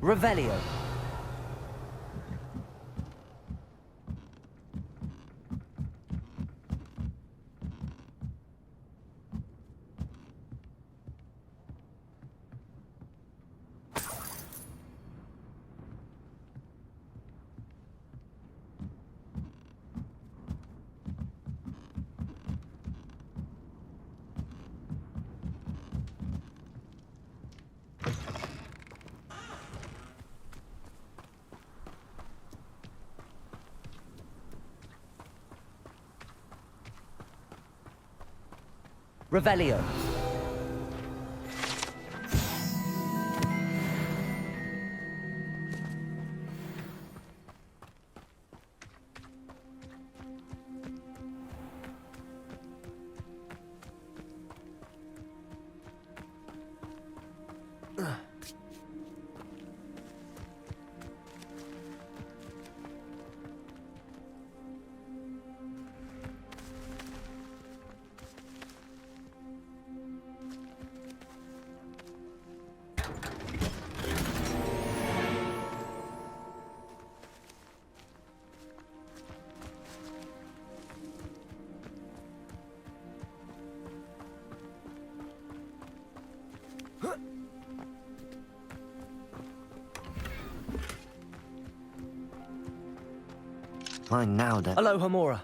Revelio. Revelio. Mine now, then. Aloha Mora.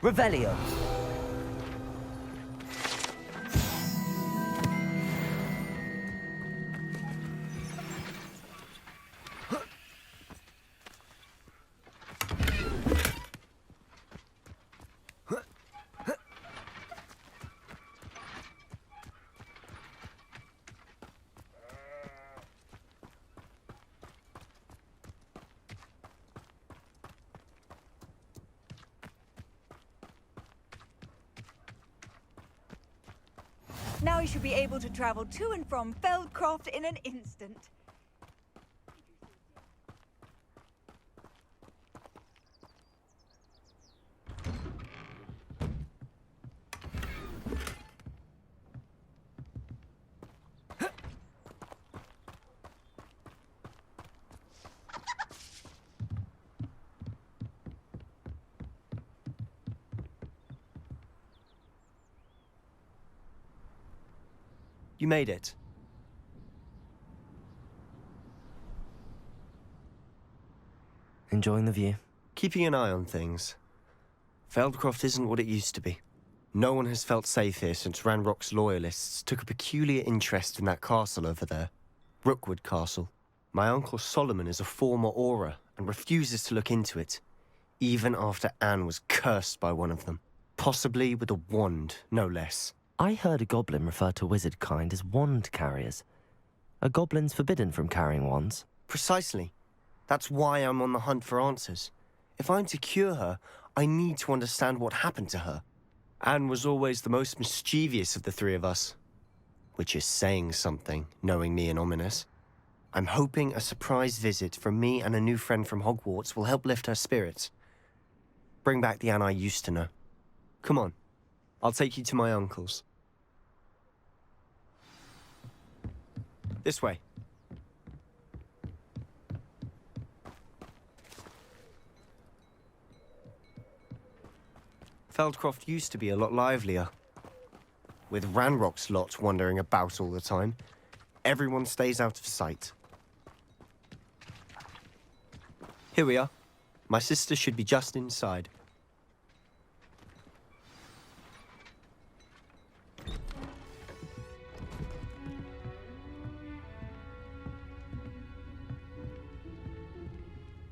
Revelio. Now you should be able to travel to and from Feldcroft in an instant. You made it. Enjoying the view? Keeping an eye on things. Feldcroft isn't what it used to be. No one has felt safe here since Ranrock's loyalists took a peculiar interest in that castle over there. Rookwood Castle. My uncle Solomon is a former Auror and refuses to look into it, even after Anne was cursed by one of them. Possibly with a wand, no less. I heard a goblin refer to wizard kind as wand carriers. Are goblins forbidden from carrying wands? Precisely. That's why I'm on the hunt for answers. If I'm to cure her, I need to understand what happened to her. Anne was always the most mischievous of the three of us. Which is saying something, knowing me and Ominous. I'm hoping a surprise visit from me and a new friend from Hogwarts will help lift her spirits. Bring back the Anne I used to know. Come on, I'll take you to my uncle's. This way. Feldcroft used to be a lot livelier. With Ranrock's lot wandering about all the time, everyone stays out of sight. Here we are. My sister should be just inside.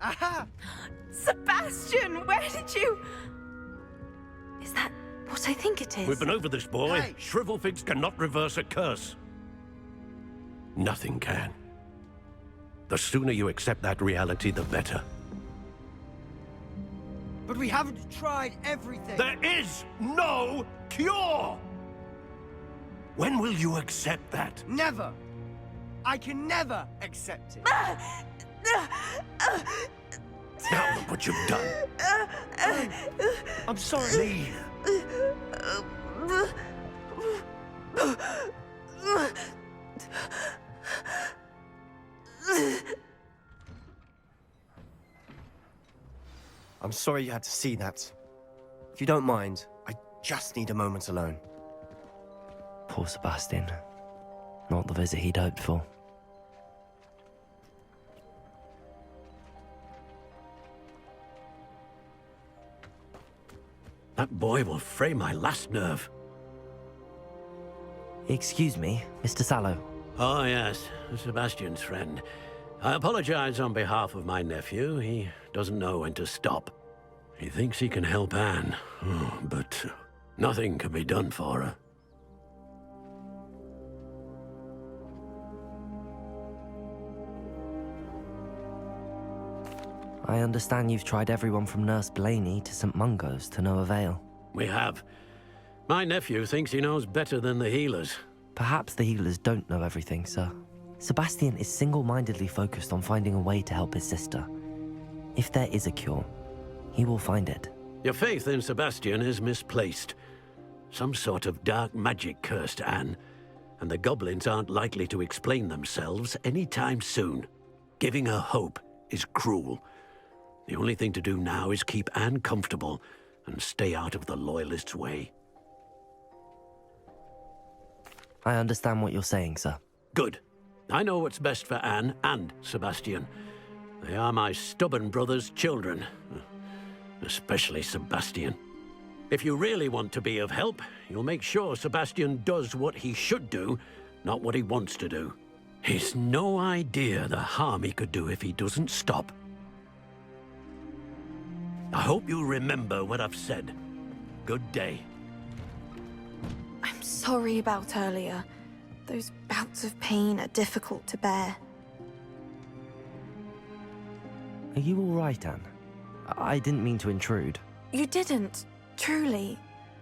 Aha! Sebastian, where did you... Is that what I think it is? We've been over this, boy. Hey! Shrivelfigs cannot reverse a curse. Nothing can. The sooner you accept that reality, the better. But we haven't tried everything. There is no cure! When will you accept that? Never. I can never accept it. Now look what you've done. I'm sorry. Leave. I'm sorry you had to see that. If you don't mind, I just need a moment alone. Poor Sebastian. Not the visit he'd hoped for. That boy will fray my last nerve. Excuse me, Mr. Sallow. Oh, yes, Sebastian's friend. I apologize on behalf of my nephew. He doesn't know when to stop. He thinks he can help Anne, but nothing can be done for her. I understand you've tried everyone from Nurse Blaney to St. Mungo's to no avail. We have. My nephew thinks he knows better than the healers. Perhaps the healers don't know everything, sir. Sebastian is single-mindedly focused on finding a way to help his sister. If there is a cure, he will find it. Your faith in Sebastian is misplaced. Some sort of dark magic cursed Anne, and the goblins aren't likely to explain themselves anytime soon. Giving her hope is cruel. The only thing to do now is keep Anne comfortable and stay out of the Loyalists' way. I understand what you're saying, sir. Good. I know what's best for Anne and Sebastian. They are my stubborn brother's children. Especially Sebastian. If you really want to be of help, you'll make sure Sebastian does what he should do, not what he wants to do. He's no idea the harm he could do if he doesn't stop. I hope you remember what I've said. Good day. I'm sorry about earlier. Those bouts of pain are difficult to bear. Are you all right, Anne? I didn't mean to intrude. You didn't, truly.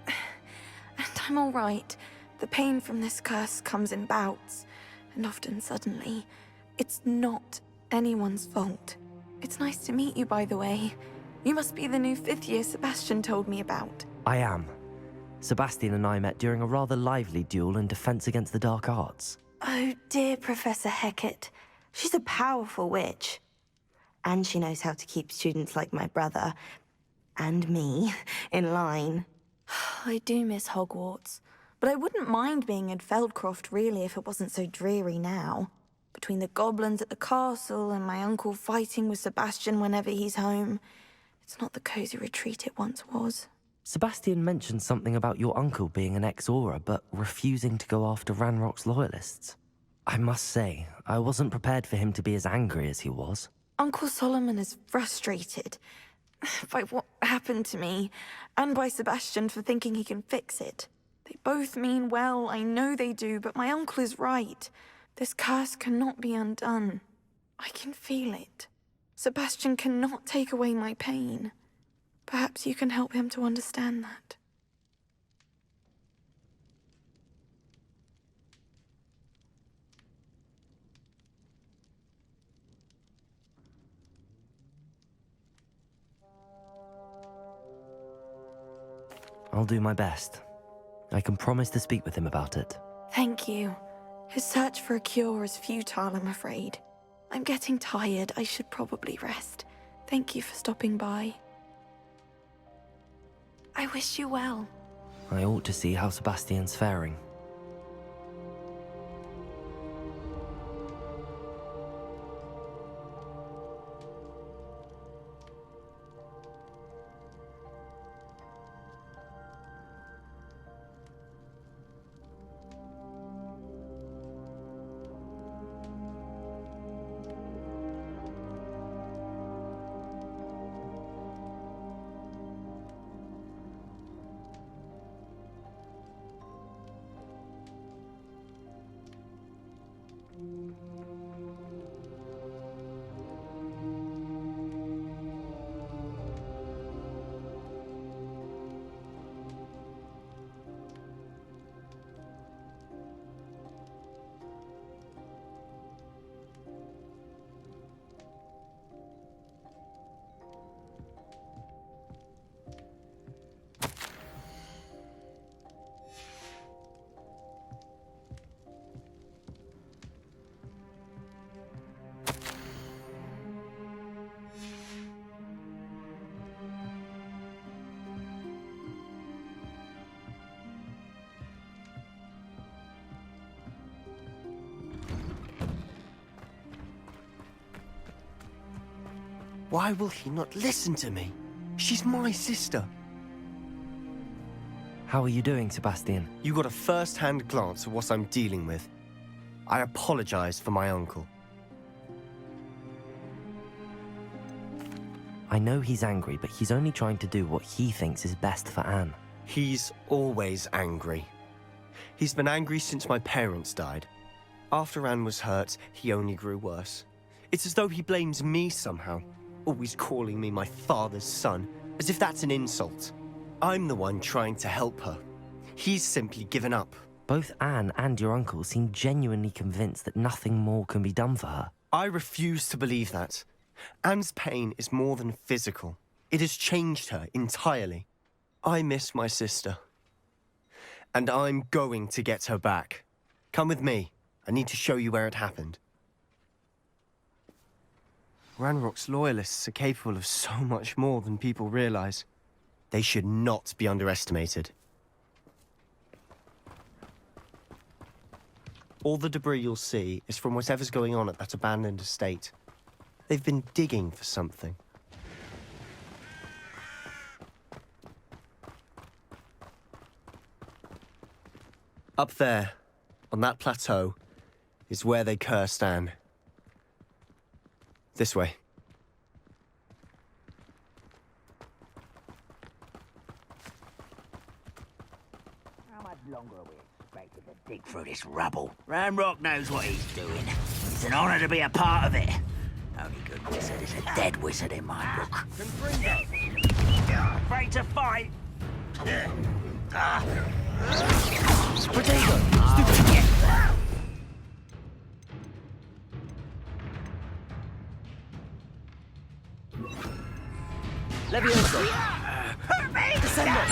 And I'm all right. The pain from this curse comes in bouts, and often suddenly. It's not anyone's fault. It's nice to meet you, by the way. You must be the new 5th year Sebastian told me about. I am. Sebastian and I met during a rather lively duel in Defense Against the Dark Arts. Oh, dear Professor Hecat. She's a powerful witch. And she knows how to keep students like my brother, and me, in line. I do miss Hogwarts, but I wouldn't mind being in Feldcroft, really, if it wasn't so dreary now. Between the goblins at the castle and my uncle fighting with Sebastian whenever he's home, it's not the cozy retreat it once was. Sebastian mentioned something about your uncle being an ex-Auror, but refusing to go after Ranrock's Loyalists. I must say, I wasn't prepared for him to be as angry as he was. Uncle Solomon is frustrated by what happened to me, and by Sebastian for thinking he can fix it. They both mean well, I know they do, but my uncle is right. This curse cannot be undone. I can feel it. Sebastian cannot take away my pain. Perhaps you can help him to understand that. I'll do my best. I can promise to speak with him about it. Thank you. His search for a cure is futile, I'm afraid. I'm getting tired. I should probably rest. Thank you for stopping by. I wish you well. I ought to see how Sebastian's faring. Why will he not listen to me? She's my sister. How are you doing, Sebastian? You got a first-hand glance of what I'm dealing with. I apologize for my uncle. I know he's angry, but he's only trying to do what he thinks is best for Anne. He's always angry. He's been angry since my parents died. After Anne was hurt, he only grew worse. It's as though he blames me somehow, always calling me my father's son, as if that's an insult. I'm the one trying to help her. He's simply given up. Both Anne and your uncle seem genuinely convinced that nothing more can be done for her. I refuse to believe that. Anne's pain is more than physical. It has changed her entirely. I miss my sister. And I'm going to get her back. Come with me. I need to show you where it happened. Ranrock's loyalists are capable of so much more than people realize. They should not be underestimated. All the debris you'll see is from whatever's going on at that abandoned estate. They've been digging for something. Up there, on that plateau, is where they cursed Anne. This way. How much longer are we expected to dig through this rubble? Ranrock knows what he's doing. It's an honor to be a part of it. Only good wizard is a dead wizard in my book. Afraid to fight? Potato! Stupid! Levioso! Hurt me! Descendo!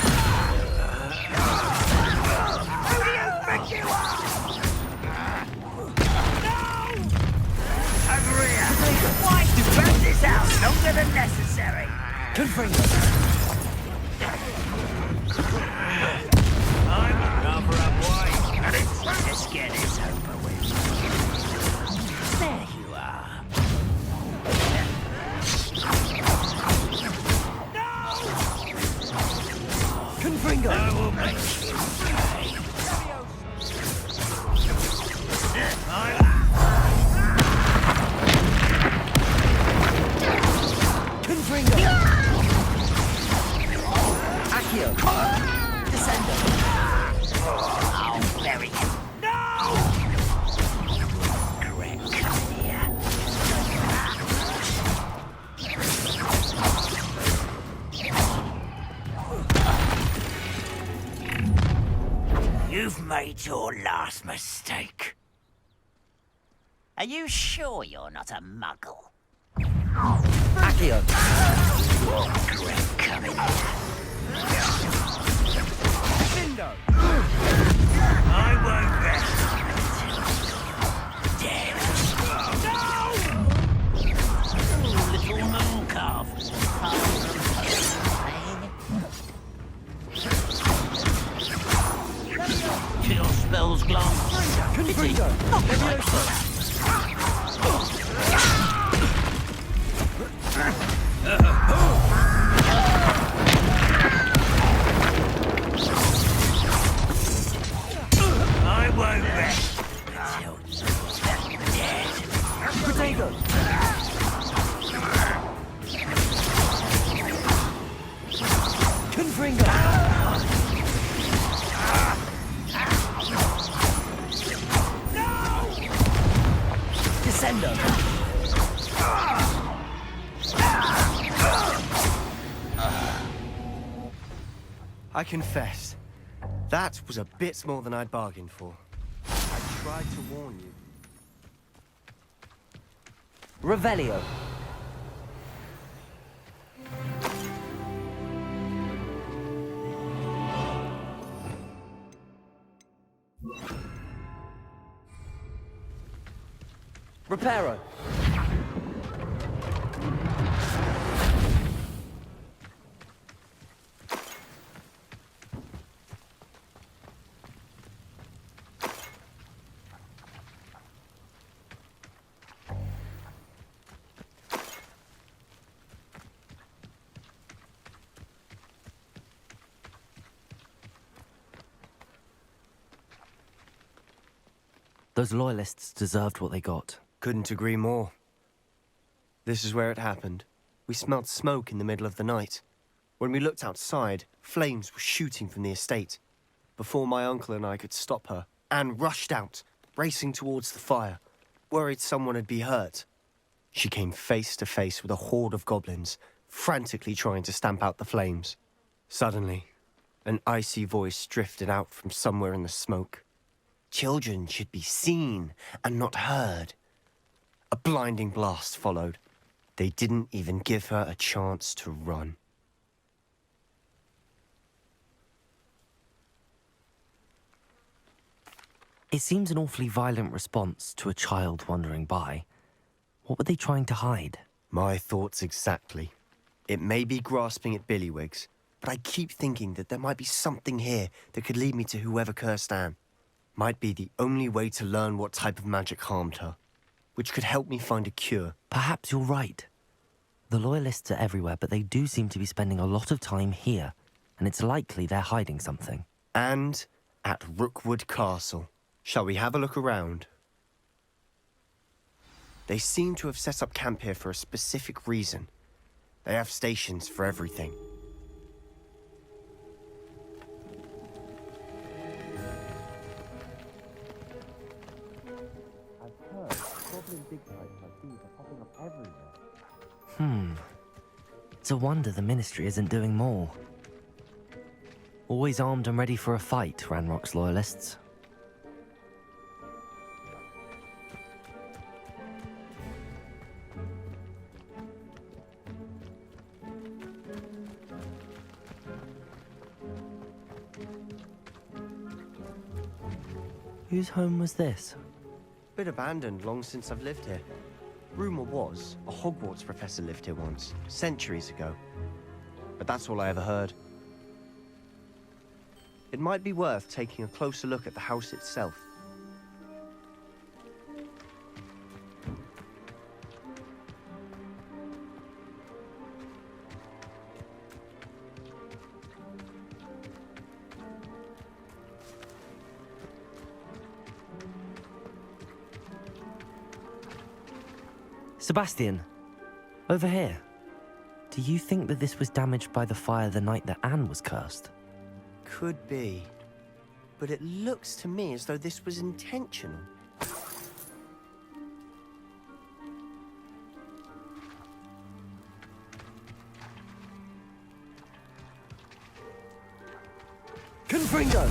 Who do you think you are? No! Over here! Why do you burn this out longer than necessary? Confringo! I'm rather up wide, and it's time to get this over with. There you are. Confringo! I will make you pay. Confringo! Accio! Descendo! I'll bury you. No! Correct here. You've made your last mistake. Are you sure you're not a muggle? Accio! Great coming. Window! I won't rest until you're dead. No! Little moon calf. Kill spells glance. Confringo! Levioso! I won't rest until you're dead. Potato! Confringo! Descendo! I confess, that was a bit more than I'd bargained for. I tried to warn you. Revelio. Reparo. Those loyalists deserved what they got. Couldn't agree more. This is where it happened. We smelled smoke in the middle of the night. When we looked outside, flames were shooting from the estate. Before my uncle and I could stop her, Anne rushed out, racing towards the fire, worried someone had been hurt. She came face to face with a horde of goblins, frantically trying to stamp out the flames. Suddenly, an icy voice drifted out from somewhere in the smoke. Children should be seen and not heard. A blinding blast followed. They didn't even give her a chance to run. It seems an awfully violent response to a child wandering by. What were they trying to hide? My thoughts exactly. It may be grasping at Billywigs, but I keep thinking that there might be something here that could lead me to whoever cursed Anne. Might be the only way to learn what type of magic harmed her, which could help me find a cure. Perhaps you're right. The Loyalists are everywhere, but they do seem to be spending a lot of time here, and it's likely they're hiding something. And at Rookwood Castle. Shall we have a look around? They seem to have set up camp here for a specific reason. They have stations for everything. It's a wonder the Ministry isn't doing more. Always armed and ready for a fight, Ranrock's Loyalists. Whose home was this? Been abandoned long since I've lived here. Rumour was, a Hogwarts professor lived here once, centuries ago. But that's all I ever heard. It might be worth taking a closer look at the house itself. Sebastian, over here. Do you think that this was damaged by the fire the night that Anne was cursed? Could be. But it looks to me as though this was intentional. Confringo!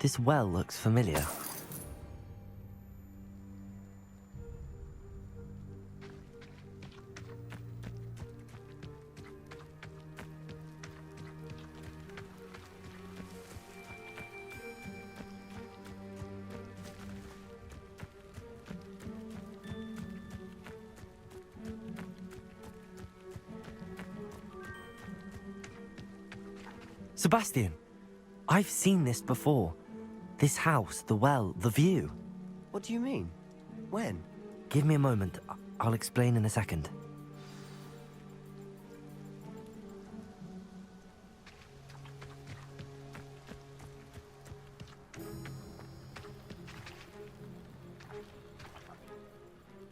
This well looks familiar. Sebastian, I've seen this before. This house, the well, the view. What do you mean? When? Give me a moment. I'll explain in a second.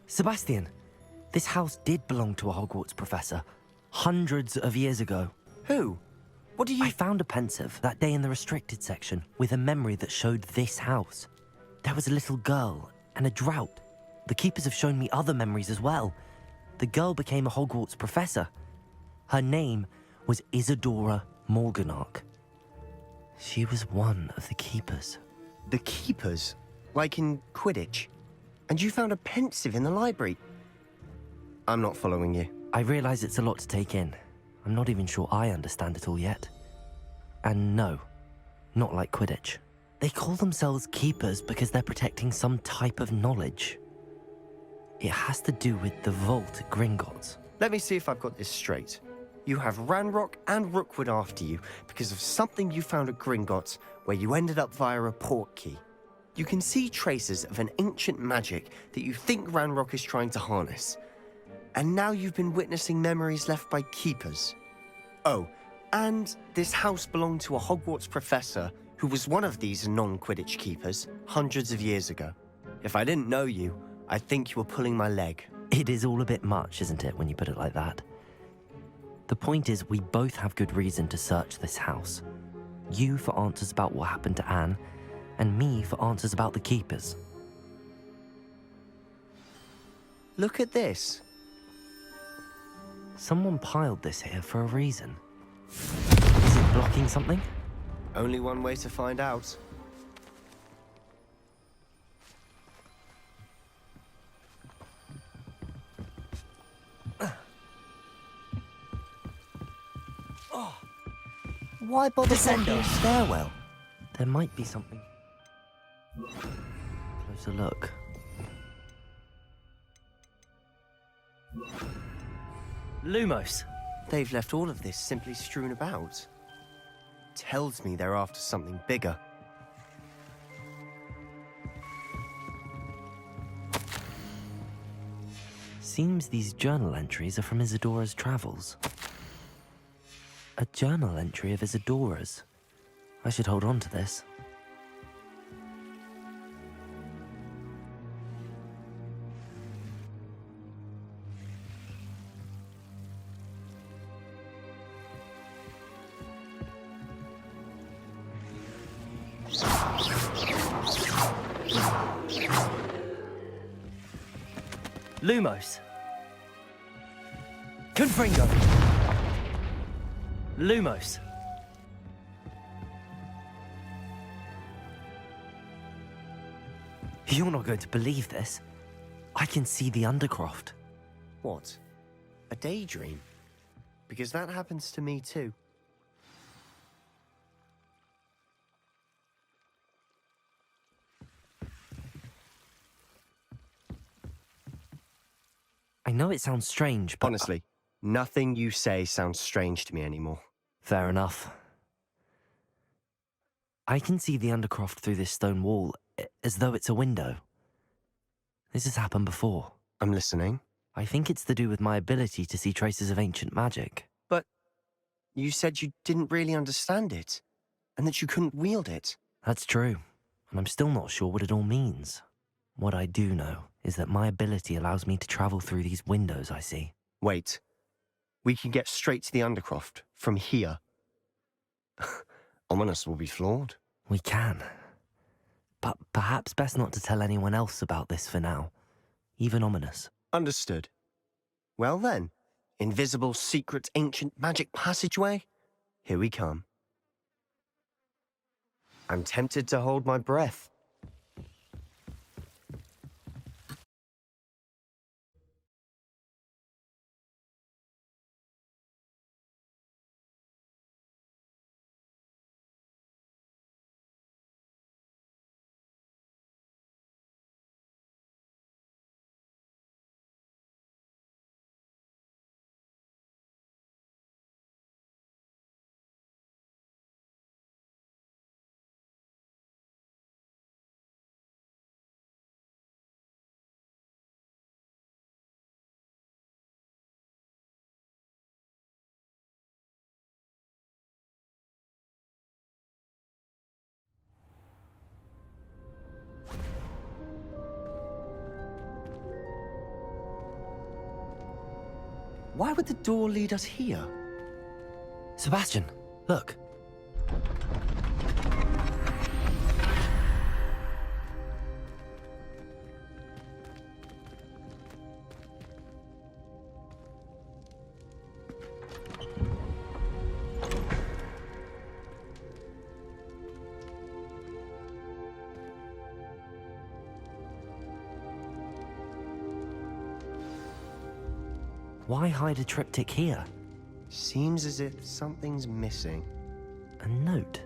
Sebastian, this house did belong to a Hogwarts professor hundreds of years ago. Who? What do you... I found a pensive that day in the restricted section with a memory that showed this house. There was a little girl and a drought. The keepers have shown me other memories as well. The girl became a Hogwarts professor. Her name was Isadora Morganach. She was one of the keepers. The keepers? Like in Quidditch? And you found a pensive in the library? I'm not following you. I realize it's a lot to take in. I'm not even sure I understand it all yet. And no, not like Quidditch. They call themselves keepers because they're protecting some type of knowledge. It has to do with the vault at Gringotts. Let me see if I've got this straight. You have Ranrock and Rookwood after you because of something you found at Gringotts where you ended up via a portkey. You can see traces of an ancient magic that you think Ranrock is trying to harness. And now you've been witnessing memories left by keepers. Oh, and this house belonged to a Hogwarts professor who was one of these non-Quidditch keepers hundreds of years ago. If I didn't know you, I'd think you were pulling my leg. It is all a bit much, isn't it, when you put it like that? The point is, we both have good reason to search this house. You for answers about what happened to Anne, and me for answers about the keepers. Look at this. Someone piled this here for a reason. Is it blocking something? Only one way to find out. Why bother blocking a stairwell? There might be something. Closer look. Lumos. They've left all of this simply strewn about. Tells me they're after something bigger. Seems these journal entries are from Isadora's travels. A journal entry of Isadora's. I should hold on to this. Lumos. Confringo. Lumos. You're not going to believe this. I can see the Undercroft. What? A daydream? Because that happens to me too. I know it sounds strange, but... Honestly, nothing you say sounds strange to me anymore. Fair enough. I can see the Undercroft through this stone wall, as though it's a window. This has happened before. I'm listening. I think it's to do with my ability to see traces of ancient magic. But you said you didn't really understand it, and that you couldn't wield it. That's true, and I'm still not sure what it all means. What I do know is that my ability allows me to travel through these windows I see. Wait. We can get straight to the Undercroft from here. Ominous will be floored. We can. But perhaps best not to tell anyone else about this for now. Even Ominous. Understood. Well then, invisible, secret, ancient magic passageway? Here we come. I'm tempted to hold my breath. Why would the door lead us here? Sebastian, look. Why hide a triptych here? Seems as if something's missing. A note.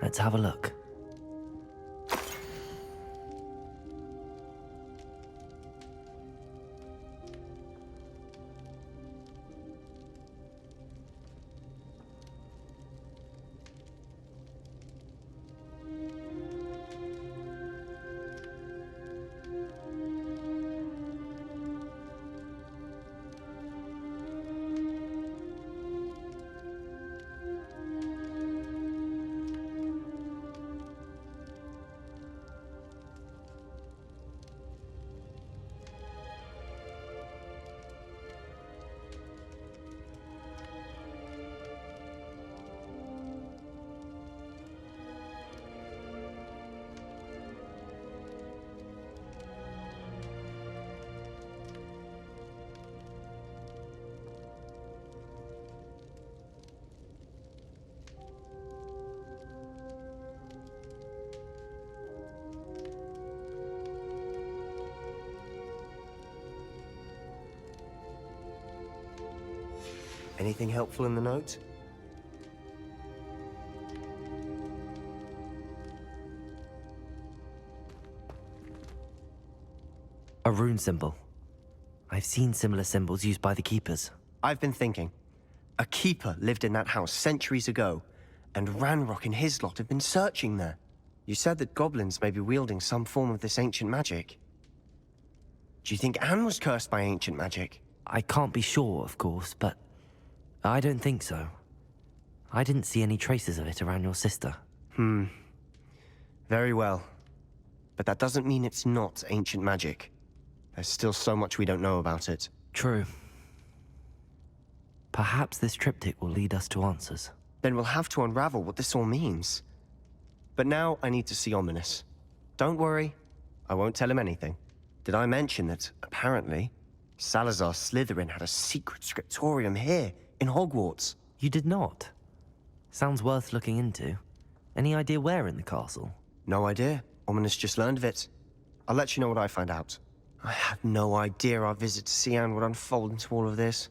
Let's have a look. Anything helpful in the note? A rune symbol. I've seen similar symbols used by the keepers. I've been thinking. A keeper lived in that house centuries ago, and Ranrock and his lot have been searching there. You said that goblins may be wielding some form of this ancient magic. Do you think Anne was cursed by ancient magic? I can't be sure, of course, but I don't think so. I didn't see any traces of it around your sister. Very well. But that doesn't mean it's not ancient magic. There's still so much we don't know about it. True. Perhaps this triptych will lead us to answers. Then we'll have to unravel what this all means. But now I need to see Ominous. Don't worry, I won't tell him anything. Did I mention that, apparently, Salazar Slytherin had a secret scriptorium here, in Hogwarts? You did not? Sounds worth looking into. Any idea where in the castle? No idea. Ominous just learned of it. I'll let you know what I find out. I had no idea our visit to Cian would unfold into all of this.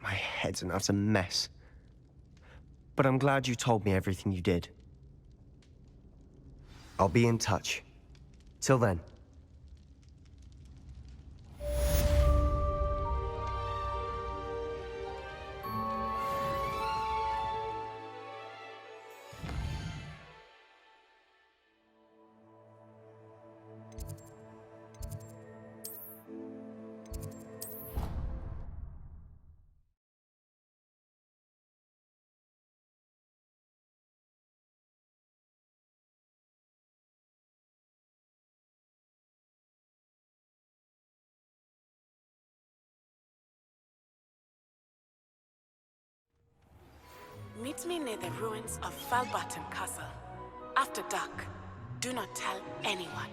My head's an utter mess. But I'm glad you told me everything you did. I'll be in touch. Till then. Meet me near the ruins of Falbaton Castle. After dark, do not tell anyone.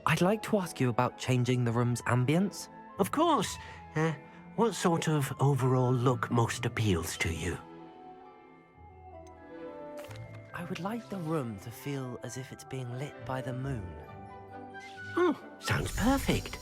I'd like to ask you about changing the room's ambience. Of course. What sort of overall look most appeals to you? I would like the room to feel as if it's being lit by the moon. Oh, sounds perfect.